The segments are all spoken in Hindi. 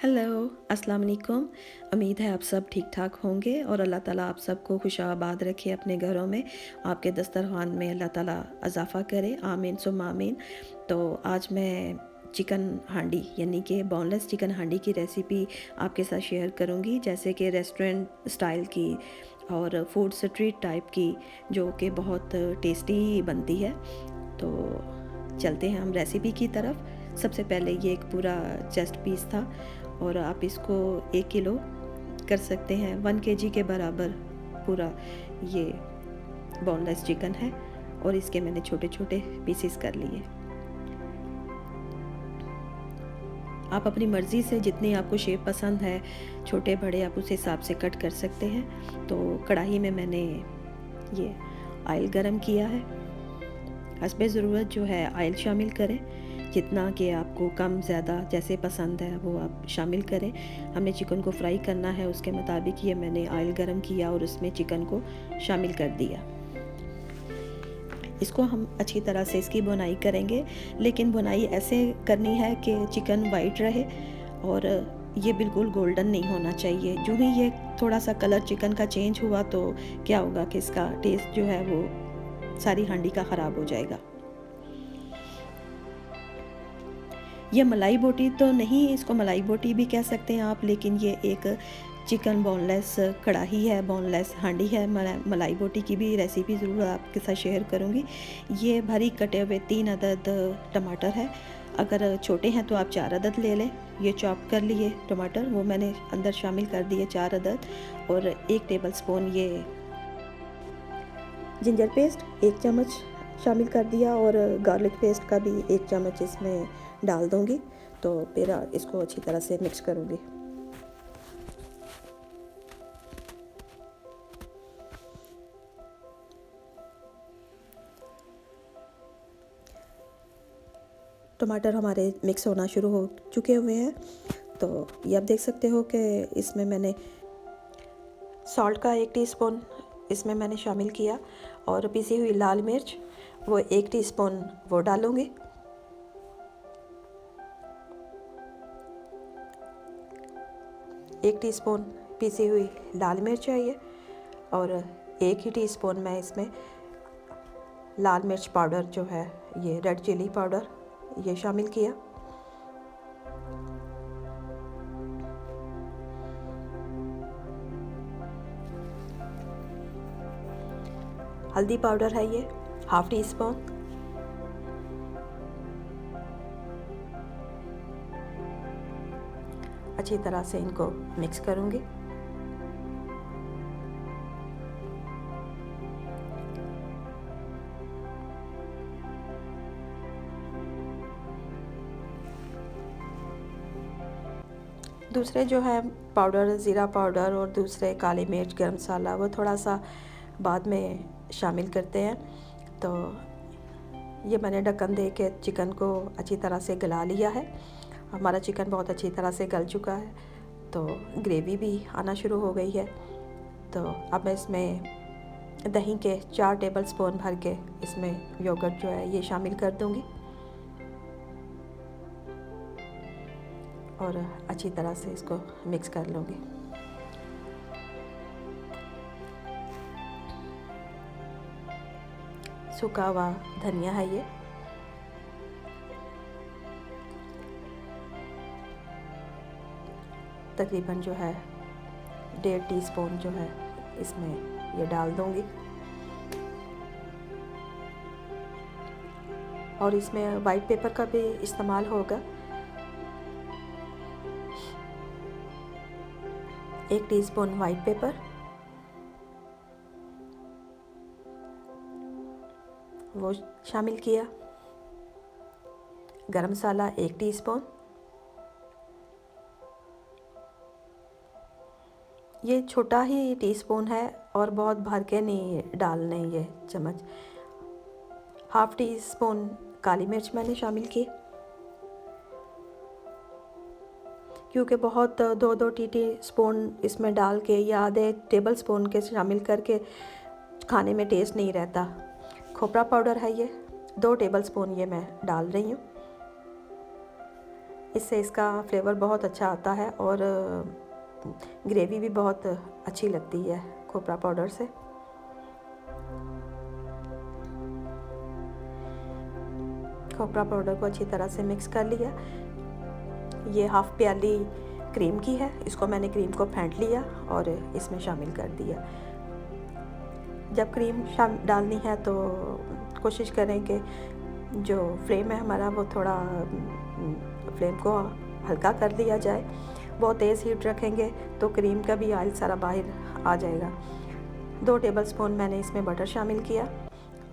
हेलो, अस्सलाम वालेकुम। उम्मीद है आप सब ठीक ठाक होंगे और अल्लाह ताला आप सबको खुशाबाद रखे अपने घरों में, आपके दस्तरखान में अल्लाह ताला इज़ाफ़ा करे, आमीन सुम्मा आमीन। तो आज मैं चिकन हांडी यानी कि बोनलेस चिकन हांडी की रेसिपी आपके साथ शेयर करूंगी, जैसे कि रेस्टोरेंट स्टाइल की और फूड स्ट्रीट टाइप की, जो कि बहुत टेस्टी बनती है। तो चलते हैं हम रेसिपी की तरफ। सबसे पहले ये एक पूरा चेस्ट पीस था और आप इसको 1 किलो कर सकते हैं, 1 केजी के बराबर पूरा ये बोनलेस चिकन है और इसके मैंने छोटे छोटे पीसेस कर लिए। आप अपनी मर्ज़ी से जितनी आपको शेप पसंद है, छोटे बड़े, आप उस हिसाब से कट कर सकते हैं। तो कढ़ाई में मैंने ये ऑयल गरम किया है। हस्बे ज़रूरत जो है ऑयल शामिल करें, जितना कि आपको कम ज़्यादा जैसे पसंद है वो आप शामिल करें। हमने चिकन को फ्राई करना है, उसके मुताबिक ये मैंने ऑयल गरम किया और उसमें चिकन को शामिल कर दिया। इसको हम अच्छी तरह से इसकी बुनाई करेंगे, लेकिन बुनाई ऐसे करनी है कि चिकन वाइट रहे और ये बिल्कुल गोल्डन नहीं होना चाहिए। जो ही ये थोड़ा सा कलर चिकन का चेंज हुआ तो क्या होगा कि इसका टेस्ट जो है वो सारी हांडी का ख़राब हो जाएगा। ये मलाई बोटी तो नहीं, इसको मलाई बोटी भी कह सकते हैं आप, लेकिन ये एक चिकन बोनलेस कढ़ाई है, बोनलेस हांडी है। मलाई बोटी की भी रेसिपी ज़रूर आपके साथ शेयर करूँगी। ये भरी कटे हुए 3 अदद टमाटर है। अगर छोटे हैं तो आप 4 अदद ले लें। ये चॉप कर लिए टमाटर, वो मैंने अंदर शामिल कर दिए 4 अदद। और 1 टेबल स्पून ये जिंजर पेस्ट 1 चम्मच शामिल कर दिया और गार्लिक पेस्ट का भी 1 चम्मच इसमें डाल दूंगी। तो फिर इसको अच्छी तरह से मिक्स करूंगी। टमाटर हमारे मिक्स होना शुरू हो चुके हुए हैं। तो ये आप देख सकते हो कि इसमें मैंने सॉल्ट का 1 टीस्पून इसमें मैंने शामिल किया और पिसी हुई लाल मिर्च वो 1 टीस्पून वो डालूंगी। एक टीस्पून पिसी हुई लाल मिर्च है ये, और 1 ही टीस्पून मैं इसमें लाल मिर्च पाउडर जो है ये रेड चिली पाउडर ये शामिल किया। हल्दी पाउडर है ये 1/2 टीस्पून। अच्छी तरह से इनको मिक्स करूंगी। दूसरे जो है पाउडर, ज़ीरा पाउडर और दूसरे काली मिर्च, गरम मसाला, वो थोड़ा सा बाद में शामिल करते हैं। तो ये मैंने ढक्कन दे के चिकन को अच्छी तरह से गला लिया है। हमारा चिकन बहुत अच्छी तरह से गल चुका है, तो ग्रेवी भी आना शुरू हो गई है। तो अब मैं इसमें दही के 4 टेबल स्पून भर के इसमें योगर्ट जो है ये शामिल कर दूंगी और अच्छी तरह से इसको मिक्स कर लूँगी। सूखा हुआ धनिया है ये, तकरीबन जो है 1.5 टीस्पून जो है इसमें ये डाल दूँगी। और इसमें वाइट पेपर का भी इस्तेमाल होगा। 1 टीस्पून वाइट पेपर, वो शामिल किया। गरम मसाला 1 टीस्पून। ये छोटा ही टीस्पून है और बहुत भर के नहीं डालने ये चम्मच। 1/2 टीस्पून काली मिर्च मैंने शामिल की, क्योंकि बहुत 2-2 टीस्पून इसमें डाल के या आधे टेबल स्पून के शामिल करके खाने में टेस्ट नहीं रहता। खोपरा पाउडर है ये 2 टेबल स्पून ये मैं डाल रही हूँ। इससे इसका फ्लेवर बहुत अच्छा आता है और ग्रेवी भी बहुत अच्छी लगती है खोपरा पाउडर से। खोपरा पाउडर को अच्छी तरह से मिक्स कर लिया। ये हाफ प्याली क्रीम की है, इसको मैंने क्रीम को फेंट लिया और इसमें शामिल कर दिया। जब क्रीम डालनी है तो कोशिश करें कि जो फ्लेम है हमारा वो थोड़ा फ्लेम को हल्का कर लिया जाए। बहुत तेज़ हीट रखेंगे तो क्रीम का भी ऑयल सारा बाहर आ जाएगा। 2 टेबलस्पून मैंने इसमें बटर शामिल किया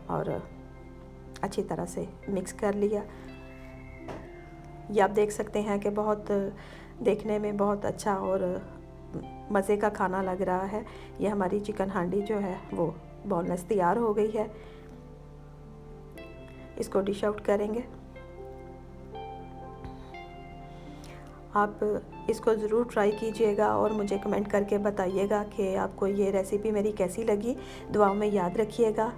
और अच्छी तरह से मिक्स कर लिया। ये आप देख सकते हैं कि बहुत देखने में बहुत अच्छा और मज़े का खाना लग रहा है। ये हमारी चिकन हांडी जो है वो बोनलेस तैयार हो गई है। इसको डिश आउट करेंगे। आप इसको ज़रूर ट्राई कीजिएगा और मुझे कमेंट करके बताइएगा कि आपको ये रेसिपी मेरी कैसी लगी। दुआओं में याद रखिएगा।